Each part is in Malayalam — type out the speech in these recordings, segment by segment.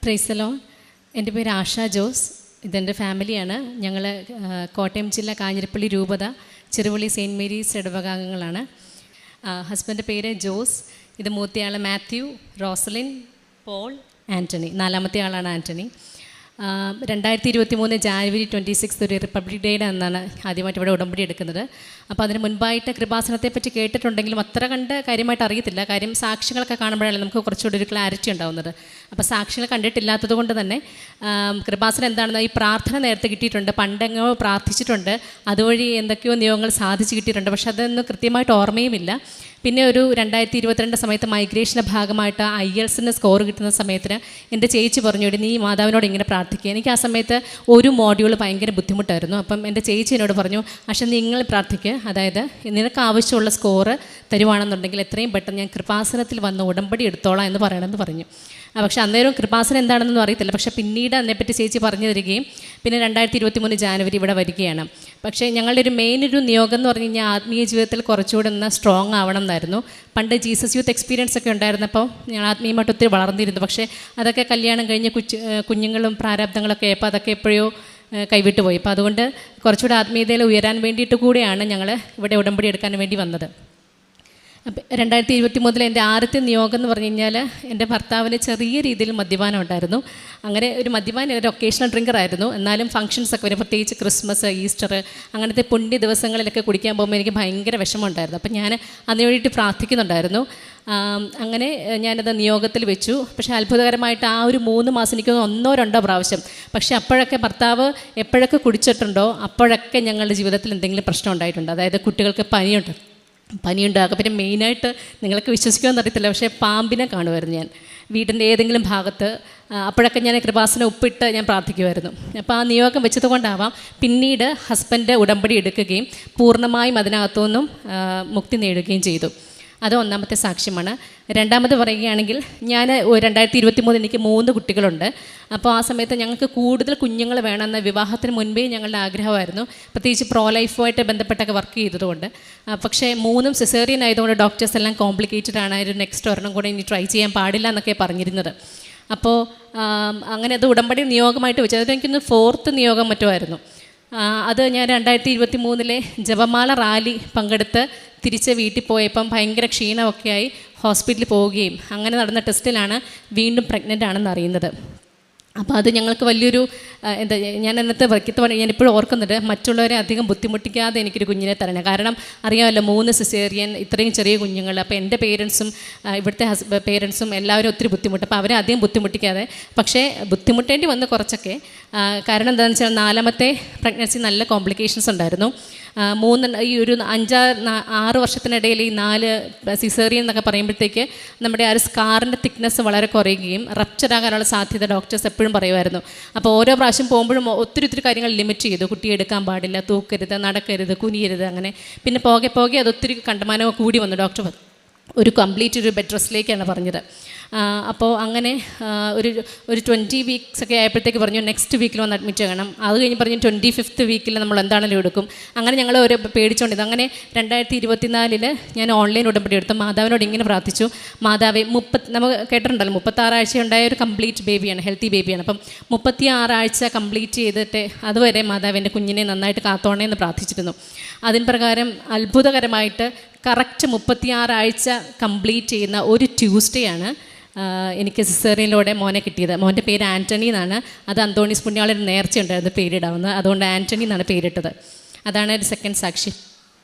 പ്രൈസലോ. എൻ്റെ പേര് ആഷ ജോസ്. ഇതെൻ്റെ ഫാമിലിയാണ്. ഞങ്ങൾ കോട്ടയം ജില്ല കാഞ്ഞിരപ്പള്ളി രൂപത ചെറുവള്ളി സെയിൻറ്റ് മേരീസ് ഇടവകാംഗങ്ങളാണ്. ഹസ്ബൻ്റെ പേര് ജോസ്. ഇത് മൂത്തയാൾ മാത്യു, റോസലിൻ, പോൾ, ആൻ്റണി. നാലാമത്തെ ആളാണ് ആൻ്റണി. 2023 ജാനുവരി 26 ഒരു റിപ്പബ്ലിക് ഡേയുടെ അന്നാണ് ആദ്യമായിട്ട് ഇവിടെ ഉടമ്പടി എടുക്കുന്നത്. അപ്പോൾ അതിന് മുൻപായിട്ട് കൃപാസനത്തെപ്പറ്റി കേട്ടിട്ടുണ്ടെങ്കിലും അത്ര കണ്ട് കാര്യമായിട്ട് അറിയത്തില്ല. കാര്യം സാക്ഷ്യങ്ങളൊക്കെ കാണുമ്പോഴാണ് നമുക്ക് കുറച്ചുകൂടി ഒരു ക്ലാരിറ്റി ഉണ്ടാകുന്നത്. അപ്പോൾ സാക്ഷ്യങ്ങൾ കണ്ടിട്ടില്ലാത്തത് കൊണ്ട് തന്നെ കൃപാസനം എന്താണെന്ന് ഈ പ്രാർത്ഥന നേരത്തെ കിട്ടിയിട്ടുണ്ട്, പണ്ടെങ്ങോ പ്രാർത്ഥിച്ചിട്ടുണ്ട്, അതുവഴി എന്തൊക്കെയോ നിയോഗങ്ങൾ സാധിച്ചു കിട്ടിയിട്ടുണ്ട്. പക്ഷെ അതൊന്നും കൃത്യമായിട്ട് ഓർമ്മയുമില്ല. പിന്നെ ഒരു 2022 സമയത്ത് മൈഗ്രേഷൻ്റെ ഭാഗമായിട്ട് IELTS സ്കോർ കിട്ടുന്ന സമയത്തിന് എൻ്റെ ചേച്ചി പറഞ്ഞു, നീ മാതാവിനോട് ഇങ്ങനെ പ്രാർത്ഥിക്കുക. എനിക്ക് ആ സമയത്ത് ഒരു മോഡ്യൂൾ ഭയങ്കര ബുദ്ധിമുട്ടായിരുന്നു. അപ്പം എൻ്റെ ചേച്ചി എന്നോട് പറഞ്ഞു, പക്ഷേ നിങ്ങൾ പ്രാർത്ഥിക്കുക, അതായത് നിനക്ക് ആവശ്യമുള്ള സ്കോറ് തരുവാണെന്നുണ്ടെങ്കിൽ എത്രയും പെട്ടെന്ന് ഞാൻ കൃപാസനത്തിൽ വന്ന് ഉടമ്പടി എടുത്തോളാം എന്ന് പറയണമെന്ന് പറഞ്ഞു. പക്ഷേ അന്നേരം കൃപാസനം എന്താണെന്നൊന്നും അറിയത്തില്ല. പക്ഷേ പിന്നീട് അതിനെപ്പറ്റി ചേച്ചി പറഞ്ഞു തരികയും പിന്നെ 2023 ജാനുവരി ഇവിടെ വരികയാണ്. പക്ഷേ ഞങ്ങളുടെ ഒരു മെയിൻ ഒരു നിയോഗം എന്ന് പറഞ്ഞു കഴിഞ്ഞാൽ ആത്മീയ ജീവിതത്തിൽ കുറച്ചുകൂടെ ഒന്ന് സ്ട്രോങ് ആവണം എന്നായിരുന്നു. പണ്ട് ജീസസ് യൂത്ത് എക്സ്പീരിയൻസ് ഒക്കെ ഉണ്ടായിരുന്നപ്പോൾ ഞങ്ങൾ ആത്മീയമായിട്ട് ഒത്തിരി വളർന്നിരുന്നു. പക്ഷേ അതൊക്കെ കല്യാണം കഴിഞ്ഞ് കുഞ്ഞുങ്ങളും പ്രാരാബ്ദങ്ങളൊക്കെ ആയപ്പോൾ അതൊക്കെ എപ്പോഴോ കൈവിട്ടു പോയി. അപ്പോൾ അതുകൊണ്ട് കുറച്ചുകൂടെ ആത്മീയതയിൽ ഉയരാൻ വേണ്ടിയിട്ട് കൂടെയാണ് ഞങ്ങൾ ഇവിടെ ഉടമ്പടി എടുക്കാൻ വേണ്ടി വന്നത്. 2023 എൻ്റെ ആദ്യത്തെ നിയോഗം എന്ന് പറഞ്ഞു കഴിഞ്ഞാൽ എൻ്റെ ഭർത്താവിന് ചെറിയ രീതിയിൽ മദ്യപാനം ഉണ്ടായിരുന്നു. അങ്ങനെ ഒരു മദ്യപാനം ഒരു ഒക്കേഷണൽ ഡ്രിങ്കറായിരുന്നു. എന്നാലും ഫംഗ്ഷൻസൊക്കെ വരും, പ്രത്യേകിച്ച് ക്രിസ്മസ്, ഈസ്റ്റർ അങ്ങനത്തെ പുണ്യ ദിവസങ്ങളിലൊക്കെ കുടിക്കാൻ പോകുമ്പോൾ എനിക്ക് ഭയങ്കര വിഷമമുണ്ടായിരുന്നു. അപ്പം ഞാൻ അതിന് വേണ്ടിയിട്ട് പ്രാർത്ഥിക്കുന്നുണ്ടായിരുന്നു. അങ്ങനെ ഞാനത് നിയോഗത്തിൽ വെച്ചു. പക്ഷേ അത്ഭുതകരമായിട്ട് ആ ഒരു 3 മാസം എനിക്ക് 1-2 പ്രാവശ്യം. പക്ഷേ അപ്പോഴൊക്കെ ഭർത്താവ് എപ്പോഴൊക്കെ കുടിച്ചിട്ടുണ്ടോ അപ്പോഴൊക്കെ ഞങ്ങളുടെ ജീവിതത്തിൽ എന്തെങ്കിലും പ്രശ്നം ഉണ്ടായിട്ടുണ്ട്. അതായത് കുട്ടികൾക്ക് പനിയുണ്ടാകും. പിന്നെ മെയിനായിട്ട് നിങ്ങൾക്ക് വിശ്വസിക്കുമെന്ന് അറിയത്തില്ല, പക്ഷേ പാമ്പിനെ കാണുമായിരുന്നു ഞാൻ വീടിൻ്റെ ഏതെങ്കിലും ഭാഗത്ത്. അപ്പോഴൊക്കെ ഞാൻ കൃപാസനം ഉപ്പിട്ട് ഞാൻ പ്രാർത്ഥിക്കുമായിരുന്നു. അപ്പോൾ ആ നിയോഗം വെച്ചത് കൊണ്ടാവാം പിന്നീട് ഹസ്ബൻഡ് ഉടമ്പടി എടുക്കുകയും പൂർണ്ണമായും അതിനകത്തുനിന്നും മുക്തി നേടുകയും ചെയ്തു. അത് ഒന്നാമത്തെ സാക്ഷ്യമാണ്. രണ്ടാമത് പറയുകയാണെങ്കിൽ ഞാൻ 2023 എനിക്ക് 3 കുട്ടികളുണ്ട്. അപ്പോൾ ആ സമയത്ത് ഞങ്ങൾക്ക് കൂടുതൽ കുഞ്ഞുങ്ങൾ വേണമെന്ന വിവാഹത്തിന് മുൻപേ ഞങ്ങളുടെ ആഗ്രഹമായിരുന്നു, പ്രത്യേകിച്ച് പ്രോ ലൈഫുമായിട്ട് ബന്ധപ്പെട്ടൊക്കെ വർക്ക് ചെയ്തതുകൊണ്ട്. പക്ഷേ 3 സിസേറിയൻ ആയതുകൊണ്ട് ഡോക്ടേഴ്സ് എല്ലാം കോംപ്ലിക്കേറ്റഡ് ആണ്, ഒരു നെക്സ്റ്റ് ഒരെണ്ണം കൂടെ ഇനി ട്രൈ ചെയ്യാൻ പാടില്ല എന്നൊക്കെ പറഞ്ഞിരുന്നത്. അപ്പോൾ അങ്ങനെ അത് ഉടമ്പടി നിയോഗമായിട്ട് വെച്ചു. അത് എനിക്കൊന്ന് 4th നിയോഗം മറ്റോ ആയിരുന്നു. അത് ഞാൻ 2023 ജപമാല റാലി പങ്കെടുത്ത് തിരിച്ച് വീട്ടിൽ പോയപ്പം ഭയങ്കര ക്ഷീണമൊക്കെ ആയി ഹോസ്പിറ്റലിൽ പോവുകയും അങ്ങനെ നടന്ന ടെസ്റ്റിലാണ് വീണ്ടും പ്രഗ്നൻ്റ് ആണെന്ന് അറിയുന്നത്. അപ്പോൾ അത് ഞങ്ങൾക്ക് വലിയൊരു ഞാൻ അന്നത്തെ വൈക്കത്ത് ഞാനിപ്പോഴും ഓർക്കുന്നുണ്ട്, മറ്റുള്ളവരെ അധികം ബുദ്ധിമുട്ടിക്കാതെ എനിക്കൊരു കുഞ്ഞിനെ തരണം. കാരണം അറിയാമല്ലോ 3 സിസേറിയൻ, ഇത്രയും ചെറിയ കുഞ്ഞുങ്ങൾ. അപ്പോൾ എൻ്റെ പേരൻസും ഇവിടുത്തെ പേരൻസും എല്ലാവരും ഒത്തിരി ബുദ്ധിമുട്ട്. അപ്പോൾ അവരെ അധികം ബുദ്ധിമുട്ടിക്കാതെ, പക്ഷേ ബുദ്ധിമുട്ടേണ്ടി വന്ന് കുറച്ചൊക്കെ. കാരണം എന്താണെന്ന് വെച്ചാൽ 4ാമത്തെ പ്രഗ്നൻസി നല്ല കോംപ്ലിക്കേഷൻസ് ഉണ്ടായിരുന്നു. ഈ ഒരു 5-6 വർഷത്തിനിടയിൽ ഈ 4 സിസേറിയൻ എന്നൊക്കെ പറയുമ്പോഴത്തേക്ക് നമ്മുടെ ആ ഒരു സ്കാറിൻ്റെ തിക്നെസ് വളരെ കുറയുകയും റപ്ചർ ആകാനുള്ള സാധ്യത ഡോക്ടേഴ്സ് എപ്പോഴും പറയുമായിരുന്നു. അപ്പോൾ ഓരോ പ്രാവശ്യം പോകുമ്പോഴും ഒത്തിരി കാര്യങ്ങൾ ലിമിറ്റ് ചെയ്തു. കുട്ടിയെ എടുക്കാൻ പാടില്ല, തൂക്കരുത്, നടക്കരുത്, കുനിയരുത്, അങ്ങനെ. പിന്നെ പോകെ അതൊത്തിരി കണ്ടമാനമോ കൂടി വന്നു. ഡോക്ടർ ഒരു കംപ്ലീറ്റ് ഒരു ബെഡ് റെസ്റ്റിലേക്കാണ് പറഞ്ഞത്. അപ്പോൾ അങ്ങനെ ഒരു 20 വീക്സ് ഒക്കെ ആയപ്പോഴത്തേക്ക് പറഞ്ഞു നെക്സ്റ്റ് വീക്കിൽ വന്ന് അഡ്മിറ്റ് ചെയ്യണം. അത് കഴിഞ്ഞ് പറഞ്ഞു 25th വീക്കിൽ നമ്മൾ എന്താണെങ്കിലും എടുക്കും. അങ്ങനെ ഞങ്ങൾ ഒരു പേടിച്ചുകൊണ്ടിരുന്നു. അങ്ങനെ 2024 ഞാൻ ഓൺലൈൻ ഉടമ്പടി എടുത്തു. മാതാവിനോട് ഇങ്ങനെ പ്രാർത്ഥിച്ചു, മാതാവേ നമുക്ക് കേട്ടിട്ടുണ്ടല്ലോ 36 ആഴ്ച ഉണ്ടായ ഒരു കംപ്ലീറ്റ് ബേബിയാണ്, ഹെൽത്തി ബേബിയാണ്. അപ്പം 36 ആഴ്ച കംപ്ലീറ്റ് ചെയ്തിട്ട് അതുവരെ മാതാവ് എൻ്റെ കുഞ്ഞിനെ നന്നായിട്ട് കാത്തോണേ എന്ന് പ്രാർത്ഥിച്ചിരുന്നു. അതിന് പ്രകാരം അത്ഭുതകരമായിട്ട് കറക്റ്റ് 36 ആഴ്ച കംപ്ലീറ്റ് ചെയ്യുന്ന ഒരു ട്യൂസ്ഡേ ആണ് എനിക്ക് സിസേറിയനിലൂടെ മോനെ കിട്ടിയത്. മോൻ്റെ പേര് ആൻ്റണി എന്നാണ്. അത് അന്തോണീസ് പുണ്യാളൊരു നേർച്ചയുണ്ടായിരുന്നു പേരിടാവുന്നത്, അതുകൊണ്ട് ആൻ്റണി എന്നാണ് പേരിട്ടത്. അതാണ് ഒരു സെക്കൻഡ് സാക്ഷി.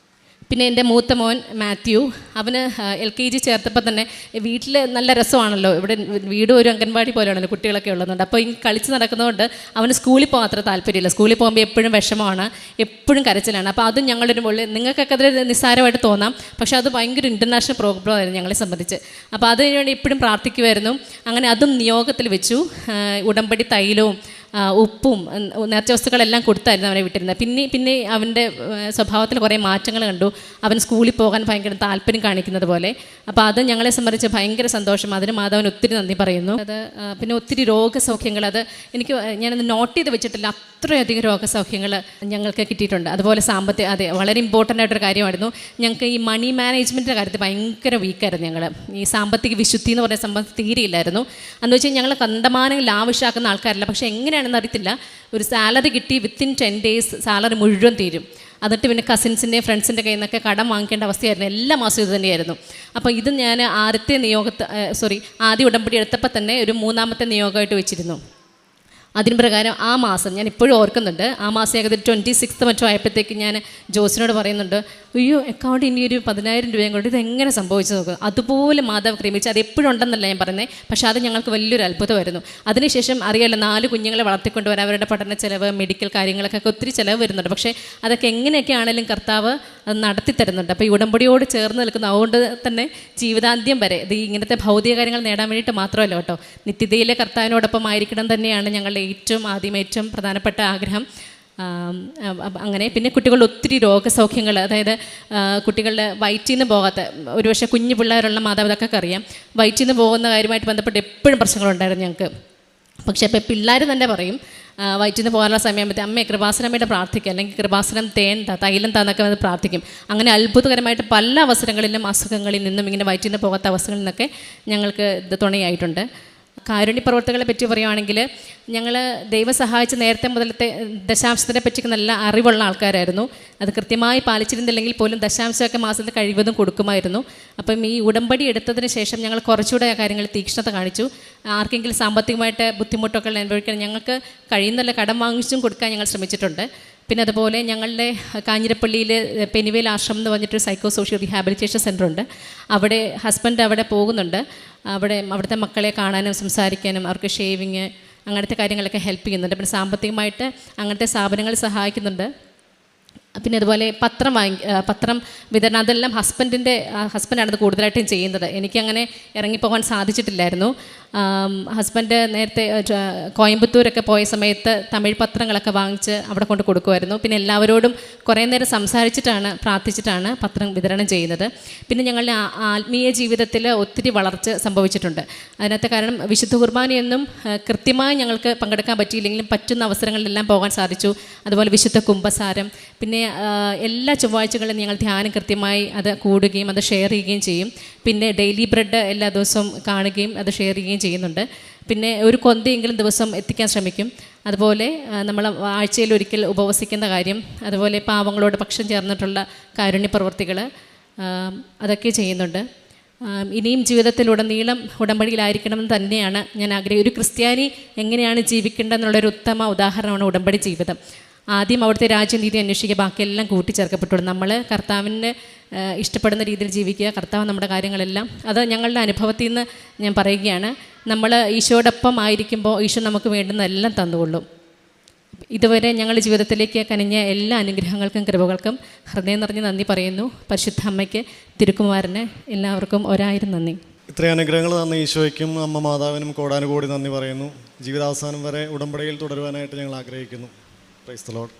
പിന്നെ എൻ്റെ മൂത്ത മോൻ മാത്യു, അവന് LKG ചേർത്തപ്പോൾ തന്നെ വീട്ടിൽ നല്ല രസമാണല്ലോ, ഇവിടെ വീട് ഒരു അംഗൻവാടി പോലെയാണല്ലോ, കുട്ടികളൊക്കെ ഉള്ളതുകൊണ്ട്. അപ്പോൾ ഈ കളിച്ച് നടക്കുന്നതുകൊണ്ട് അവന് സ്കൂളിൽ പോകാൻ അത്ര താല്പര്യമില്ല. സ്കൂളിൽ പോകുമ്പോൾ എപ്പോഴും വിഷമമാണ്, എപ്പോഴും കരച്ചിലാണ്. അപ്പോൾ അതും ഞങ്ങളുടെ മുകളിൽ നിങ്ങൾക്കൊക്കെ അതിൽ നിസ്സാരമായിട്ട് തോന്നാം, പക്ഷേ അത് ഭയങ്കര ഇൻ്റർനാഷണൽ പ്രോബ്ലമായിരുന്നു ഞങ്ങളെ സംബന്ധിച്ച്. അപ്പോൾ അതിനുവേണ്ടി എപ്പോഴും പ്രാർത്ഥിക്കുമായിരുന്നു. അങ്ങനെ അതും നിയോഗത്തിൽ വെച്ചു. ഉടമ്പടി തൈലവും ഉപ്പും നേർച്ച വസ്തുക്കളെല്ലാം കൊടുത്തായിരുന്നു അവനെ വിട്ടിരുന്നത്. പിന്നെ അവൻ്റെ സ്വഭാവത്തിൽ കുറേ മാറ്റങ്ങൾ കണ്ടു. അവൻ സ്കൂളിൽ പോകാൻ ഭയങ്കര താല്പര്യം കാണിക്കുന്നത് പോലെ. അപ്പോൾ അത് ഞങ്ങളെ സംബന്ധിച്ച് ഭയങ്കര സന്തോഷം. അതിന് മാധവൻ ഒത്തിരി നന്ദി പറയുന്നു. അത് പിന്നെ ഒത്തിരി രോഗസൗഖ്യങ്ങൾ, അത് എനിക്ക് ഞാനത് നോട്ട് ചെയ്ത് വെച്ചിട്ടില്ല, അത്രയധികം രോഗസൗഖ്യങ്ങൾ ഞങ്ങൾക്ക് കിട്ടിയിട്ടുണ്ട്. അതുപോലെ സാമ്പത്തിക, അതെ, വളരെ ഇമ്പോർട്ടൻ്റ് ആയിട്ടൊരു കാര്യമായിരുന്നു. ഞങ്ങൾക്ക് ഈ മണി മാനേജ്മെൻറ്റിൻ്റെ കാര്യത്തിൽ ഭയങ്കര വീക്കായിരുന്നു. ഞങ്ങൾ ഈ സാമ്പത്തിക വിശുദ്ധി എന്ന് പറയുന്ന സംഭവം തീരെയില്ലായിരുന്നു. എന്ന് വെച്ചാൽ ഞങ്ങൾ കണ്ടമാനം ലാവിഷാക്കുന്ന ആൾക്കാരല്ല. പക്ഷേ എങ്ങനെയാണെന്ന് അറിയത്തില്ല, ഒരു സാലറി കിട്ടി വിത്തിൻ 10 days സാലറി മുഴുവൻ തീരും. എന്നിട്ട് പിന്നെ കസിൻസിൻ്റെയും ഫ്രണ്ട്സിൻ്റെ കയ്യിൽ നിന്നൊക്കെ കടം വാങ്ങിക്കേണ്ട അവസ്ഥയായിരുന്നു. എല്ലാ മാസവും ഇത് തന്നെയായിരുന്നു. അപ്പോൾ ഇത് ഞാൻ ആദ്യ ഉടമ്പടി എടുത്തപ്പോൾ തന്നെ ഒരു 3ാമത്തെ നിയോഗമായിട്ട് വെച്ചിരുന്നു. അതിന് പ്രകാരം ആ മാസം ഞാൻ ഇപ്പോഴും ഓർക്കുന്നുണ്ട്. ആ മാസം ഏകദേശം 26th മറ്റോ ആയപ്പോഴത്തേക്ക് ഞാൻ ജോസിനോട് പറയുന്നുണ്ട്, അയ്യോ അക്കൗണ്ട് ഇനി ഒരു 10,000 രൂപയും കൊണ്ട് ഇതെങ്ങനെ സംഭവിച്ചു നോക്കുക. അതുപോലെ മാധവ് ക്രമീകരിച്ച് അത് എപ്പോഴും ഉണ്ടെന്നല്ല ഞാൻ പറയുന്നത്, പക്ഷേ അത് ഞങ്ങൾക്ക് വലിയൊരു അത്ഭുതമായിരുന്നു. അതിനുശേഷം അറിയാമല്ലോ, 4 കുഞ്ഞുങ്ങളെ വളർത്തിക്കൊണ്ടുവരാൻ അവരുടെ പഠന ചിലവ്, മെഡിക്കൽ കാര്യങ്ങളൊക്കെ ഒത്തിരി ചിലവ് വരുന്നുണ്ട്. പക്ഷേ അതൊക്കെ എങ്ങനെയൊക്കെ ആണെങ്കിലും കർത്താവ് അത് നടത്തി തരുന്നുണ്ട്. അപ്പോൾ ഈ ഉടമ്പടിയോട് ചേർന്ന് നിൽക്കുന്ന, അതുകൊണ്ട് തന്നെ ജീവിതാന്ത്യം വരെ ഇത് ഇങ്ങനത്തെ ഭൗതിക കാര്യങ്ങൾ നേടാൻ വേണ്ടിയിട്ട് മാത്രമല്ല കേട്ടോ, നിത്യതയിലെ കർത്താവിനോടൊപ്പം ആയിരിക്കണം തന്നെയാണ് ഞങ്ങളുടെ ഏറ്റവും പ്രധാനപ്പെട്ട ആഗ്രഹം. അങ്ങനെ പിന്നെ കുട്ടികളുടെ ഒത്തിരി രോഗസൗഖ്യങ്ങൾ, അതായത് കുട്ടികളുടെ വയറ്റിൽ നിന്ന് പോകാത്ത, ഒരുപക്ഷെ കുഞ്ഞു പിള്ളേരുള്ള മാതാപിതാക്കൾക്ക് അറിയാം, വയറ്റിൽ നിന്ന് പോകുന്ന കാര്യമായിട്ട് ബന്ധപ്പെട്ട് എപ്പോഴും പ്രശ്നങ്ങളുണ്ടായിരുന്നു ഞങ്ങൾക്ക്. പക്ഷേ ഇപ്പോൾ പിള്ളേർ തന്നെ പറയും, വയറ്റിൽ നിന്ന് പോകാനുള്ള സമയമാകുമ്പോൾ അമ്മയെ കൃപാസനമായിട്ട് പ്രാർത്ഥിക്കുക, അല്ലെങ്കിൽ കൃപാസനം തൈലം താന്നൊക്കെ വന്ന് പ്രാർത്ഥിക്കും. അങ്ങനെ അത്ഭുതകരമായിട്ട് പല അവസരങ്ങളിലും അസുഖങ്ങളിൽ നിന്നും ഇങ്ങനെ വയറ്റിൽ നിന്ന് പോകാത്ത അവസ്ഥകളിൽ നിന്നൊക്കെ ഞങ്ങൾക്ക് ഇത് തുണയായിട്ടുണ്ട്. കാരുണ്യ പ്രവർത്തകളെ പറ്റി പറയുകയാണെങ്കിൽ, ഞങ്ങൾ ദൈവം സഹായിച്ച് നേരത്തെ മുതലത്തെ ദശാംശത്തിനെ പറ്റി നല്ല അറിവുള്ള ആൾക്കാരായിരുന്നു. അത് കൃത്യമായി പാലിച്ചിരുന്നില്ലെങ്കിൽ പോലും ദശാംശമൊക്കെ മാസത്തിൽ കഴിവതും കൊടുക്കുമായിരുന്നു. അപ്പം ഈ ഉടമ്പടി എടുത്തതിന് ശേഷം ഞങ്ങൾ കുറച്ചുകൂടെ ആ കാര്യങ്ങളിൽ തീക്ഷ്ണത കാണിച്ചു. ആർക്കെങ്കിലും സാമ്പത്തികമായിട്ട് ബുദ്ധിമുട്ടൊക്കെ അനുഭവിക്കാൻ ഞങ്ങൾക്ക് കഴിയുന്നല്ല കടം വാങ്ങിച്ചും കൊടുക്കാൻ ഞങ്ങൾ ശ്രമിച്ചിട്ടുണ്ട്. പിന്നെ അതുപോലെ ഞങ്ങളുടെ കാഞ്ഞിരപ്പള്ളിയിൽ പെനിവേൽ ആശ്രമം എന്ന് പറഞ്ഞിട്ടൊരു സൈക്കോ സോഷ്യൽ റീഹാബിലിറ്റേഷൻ സെൻ്ററുണ്ട്. അവിടെ ഹസ്ബൻഡ് അവിടെ പോകുന്നുണ്ട്. അവിടുത്തെ മക്കളെ കാണാനും സംസാരിക്കാനും അവർക്ക് ഷേവിങ് അങ്ങനത്തെ കാര്യങ്ങളൊക്കെ ഹെൽപ്പ് ചെയ്യുന്നുണ്ട്. പിന്നെ സാമ്പത്തികമായിട്ട് അങ്ങനത്തെ സ്ഥാപനങ്ങൾ സഹായിക്കുന്നുണ്ട്. പിന്നെ അതുപോലെ പത്രം വിതരണം, അതെല്ലാം ഹസ്ബൻഡാണത് കൂടുതലായിട്ടും ചെയ്യുന്നത്. എനിക്കങ്ങനെ ഇറങ്ങിപ്പോകാൻ സാധിച്ചിട്ടില്ലായിരുന്നു. ഹസ്ബൻഡ് നേരത്തെ കോയമ്പത്തൂരൊക്കെ പോയ സമയത്ത് തമിഴ് പത്രങ്ങളൊക്കെ വാങ്ങിച്ച് അവിടെ കൊണ്ട് കൊടുക്കുമായിരുന്നു. പിന്നെ എല്ലാവരോടും കുറേ നേരം പ്രാർത്ഥിച്ചിട്ടാണ് പത്രം വിതരണം ചെയ്യുന്നത്. പിന്നെ ഞങ്ങളുടെ ആത്മീയ ജീവിതത്തിൽ ഒത്തിരി വളർച്ച സംഭവിച്ചിട്ടുണ്ട്. അതിനകത്ത് കാരണം വിശുദ്ധ കുർബാനയൊന്നും കൃത്യമായി ഞങ്ങൾക്ക് പങ്കെടുക്കാൻ പറ്റിയില്ലെങ്കിലും പറ്റുന്ന അവസരങ്ങളിലെല്ലാം പോകാൻ സാധിച്ചു. അതുപോലെ വിശുദ്ധ കുംഭസാരം, പിന്നെ എല്ലാ ചൊവ്വാഴ്ചകളിലും ഞങ്ങൾ ധ്യാനം കൃത്യമായി അത് കൂടുകയും അത് ഷെയർ ചെയ്യുകയും ചെയ്യും. പിന്നെ ഡെയിലി ബ്രെഡ് എല്ലാ ദിവസവും കാണുകയും അത് ഷെയർ ചെയ്യുകയും ചെയ്യുന്നുണ്ട്. പിന്നെ ഒരു കൊന്തയെങ്കിലും ദിവസം എത്തിക്കാൻ ശ്രമിക്കും. അതുപോലെ നമ്മൾ ആഴ്ചയിൽ ഒരിക്കൽ ഉപവസിക്കുന്ന കാര്യം, അതുപോലെ പാവങ്ങളോട് പക്ഷം ചേർന്നിട്ടുള്ള കാരുണ്യ പ്രവൃത്തികൾ, അതൊക്കെ ചെയ്യുന്നുണ്ട്. ഇനിയും ജീവിതത്തിലുടനീളം ഉടമ്പടിയിലായിരിക്കണമെന്ന് തന്നെയാണ് ഞാൻ ആഗ്രഹിക്കുന്നത്. ഒരു ക്രിസ്ത്യാനി എങ്ങനെയാണ് ജീവിക്കേണ്ടതെന്നുള്ളൊരു ഉത്തമ ഉദാഹരണമാണ് ഉടമ്പടി ജീവിതം. ആദ്യം അവിടുത്തെ രാജ്യനീതി അന്വേഷിക്കുക, ബാക്കിയെല്ലാം കൂട്ടിച്ചേർക്കപ്പെട്ടുള്ളൂ. നമ്മൾ കർത്താവിന് ഇഷ്ടപ്പെടുന്ന രീതിയിൽ ജീവിക്കുക, കർത്താവ് നമ്മുടെ കാര്യങ്ങളെല്ലാം. അത് ഞങ്ങളുടെ അനുഭവത്തിൽ നിന്ന് ഞാൻ പറയുകയാണ്. നമ്മൾ ഈശോടൊപ്പം ആയിരിക്കുമ്പോൾ ഈശോ നമുക്ക് വേണ്ടുന്നതെല്ലാം തന്നുകൊള്ളും. ഇതുവരെ ഞങ്ങളുടെ ജീവിതത്തിലേക്ക് കനിഞ്ഞ എല്ലാ അനുഗ്രഹങ്ങൾക്കും കൃപകൾക്കും ഹൃദയം നിറഞ്ഞ് നന്ദി പറയുന്നു. പരിശുദ്ധ അമ്മയ്ക്ക്, തിരുക്കുമാരന്, എല്ലാവർക്കും 1000 നന്ദി. ഇത്രയും അനുഗ്രഹങ്ങൾ തന്ന ഈശോയ്ക്കും അമ്മ മാതാവിനും കോടാനുകോടി നന്ദി പറയുന്നു. ജീവിതാവസാനം വരെ ഉടമ്പടിയിൽ തുടരുവാനായിട്ട് ഞങ്ങൾ ആഗ്രഹിക്കുന്നു. Praise the Lord.